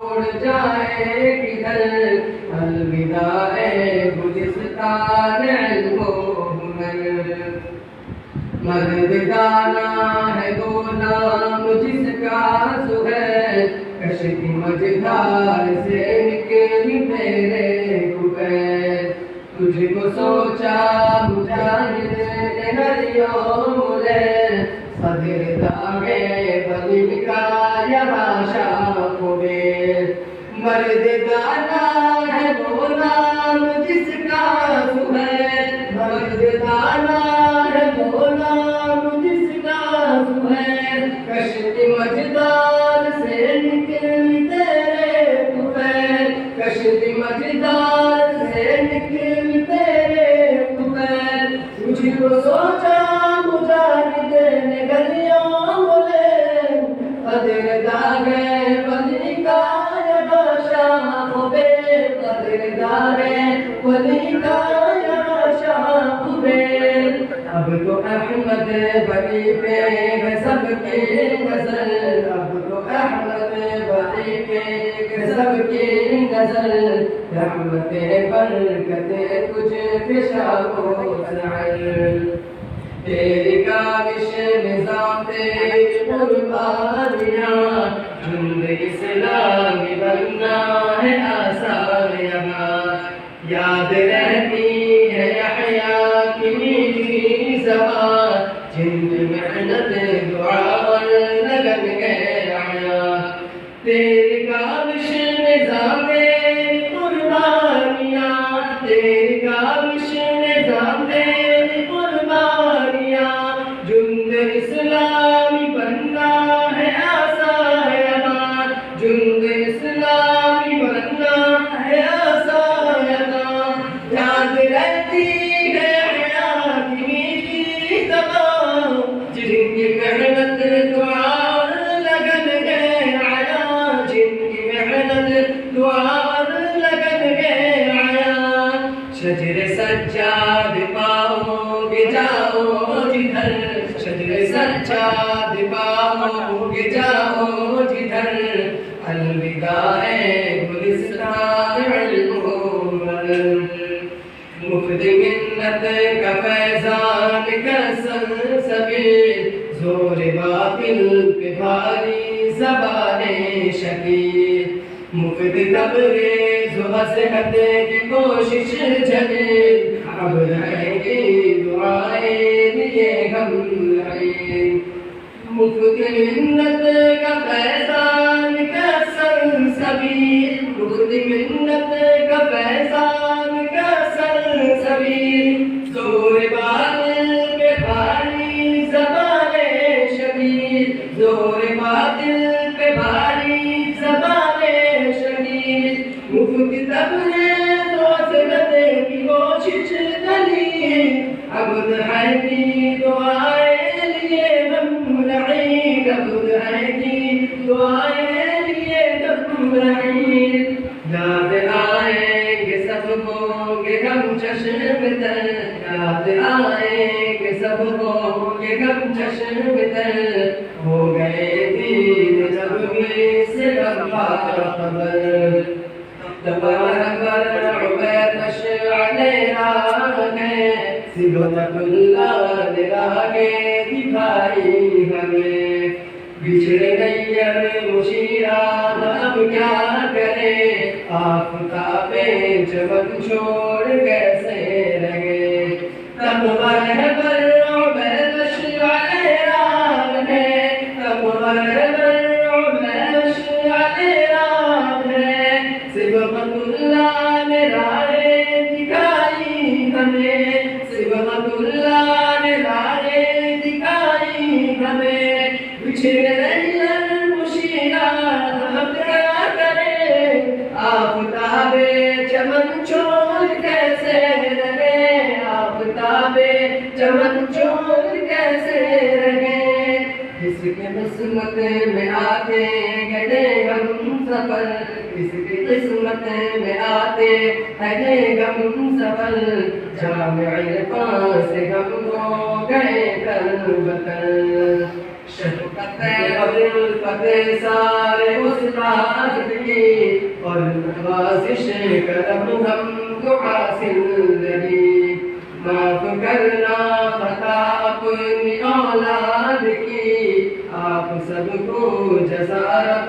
उड़ जाए किधर अलविदा ए गुलिस्तान इल्म व हुनर। मर्द दाना है दो नाम जिसका सुहैल, कश्ती मझधार से निकली तेरे कुबैल। तुझको सोचा मुजाहिद ने हर यौम लैल, सदिर दागे बलिल का यहाँ शाख बेल। मर्द दाना है वो नाम जिसका सुहैल, मर्द दाना है वो नाम जिसका सुहैल। कश्ती मझधार से निकली तेरे कुबैल, कश्ती मझधार से निकली तेरे कुबैल। तुझको सोचा मुजाहिद ने गलियों बोले, कदर दागे बली का यहाँ शाख बेल, कदर दागे बली का यहाँ शाख बेल। अब तो अहमद बली पे गज़ब की गज़ल, अब तो अहमद बली पे गज़ब की गज़ल। रहमते बरकते तुझ पे शाओ सअल, तेरी काविश निज़ाम तेरी कुर्बानियाँ। जुंद इस्लामी बनना है आसान यहाँ, याद रहती है यहया की मीठी ज़बान। जिंद मेहनत दुआ और लगन गया, तेरी काविश निज़ाम तेरी कुर्बानियाँ, तेरी काविश निज़ाम तेरी कुर्बानियाँ। जुंद इस्लामी बनना है आसान यहाँ, जुंद इस्लामी बनना है आसान यहाँ। याद रहती है हया की मीठी ज़बान, जिनकी मेहनत दुआ और लगन गया, जिनकी मेहनत दुआ और लगन गया। शजरे सज्जाद पाओगे जाओ जिधर, शजरे सज्जाद पाओगे जाओ जिधर। अलविदा ए गुलिस्तान इल्म व हुनर। मुफ्त मिन्नत का फैज़ान का सलसबील, जोर बातिल पे भारी ज़बाने शकील। मुफ्त तबरेज़ व नसीहत की कोशिश जलील, अब रहेगी दुआएं लिए गम रहील। मुफ्त मिन्नत का फैज़ान का सलसबील, मुफ्त मिन्नत का फैज़ान का सलसबील। जोर बातिल पे भारी ज़बाने शकील, जोर बातिल पे भारी ज़बाने शकील। मुफ्त तबरेज़ व नसीहत की कोशिश जलील, अब रहेगी दुआएं लिए गम रहील, अब रहेगी दुआएं लिए गम रहील। याद आएंगे सबको के गम चश्म तर, याद आएंगे सबको के गम चश्म तर। हो गए दीन जब में से लम्बा खबर, तबारक उबैद अशअले रागे। सिबतुल्लाह ने रागे दिखाई हमें, बिछड़ गई अब मुशीरा अब क्या करे। आफ़ताबे चमन छोड़ कैसे रहे, तब रहबर उबैद अशअले रागे, तब रहबर उबैद अशअले रागे। सिबतुल्लाह ने राहें दिखाई हमें, सिबतुल्लाह ने राहें दिखाई हमें। बिछड़ गई मुशीरा अब क्या करे, आफ़ताबे चमन छोड़ कैसे रहे, आफ़ताबे चमन छोड़ कैसे रहे। किसकी किस्मत में आते गए हम सफल, किसकी किस्मत में आते हैं गम सफल। जामिअ इरफ़ान से हम हो गए कल बकल, शफ़क़त फतेह सारे उस्ताद की और नवाजिश करम हमको हासिल रही। माफ करना खता अपनी औलाद की, आप सबको जज़ा रब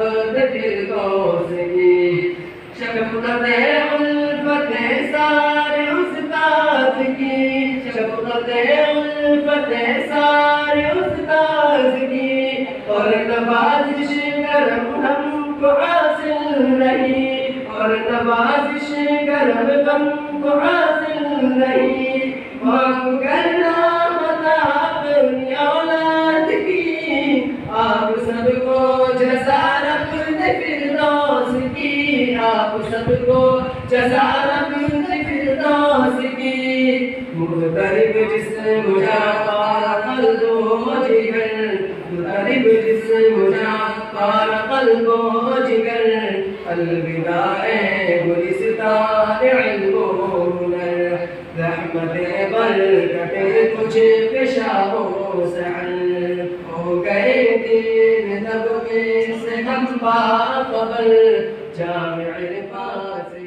फिरदौस की। शफ़क़त उल्फ़त सारे उस्ताद की, शफ़क़त उल्फ़त सारे उस्ताद की और नवाजिश करम हमको हासिल रही, और नवाजिश करम हमको हासिल रही। माफ करना खता अपनी औलाद की, आप सबको जज़ा रब फिरदौस की, आप सबको जज़ा रब फिरदौस की। मुग़तरिब जिस्म जाँ पारा क़ल्बो जिगर, मुग़तरिब जिस्म जाँ पारा क़ल्बो जिगर, अलविदाए गुलिस्तान इल्म व हुनर। रहमतें बरकतें कुछ पेशाओ सहर, हो गए दिन तब में से हम बाखबर, जामिअ इरफ़ान से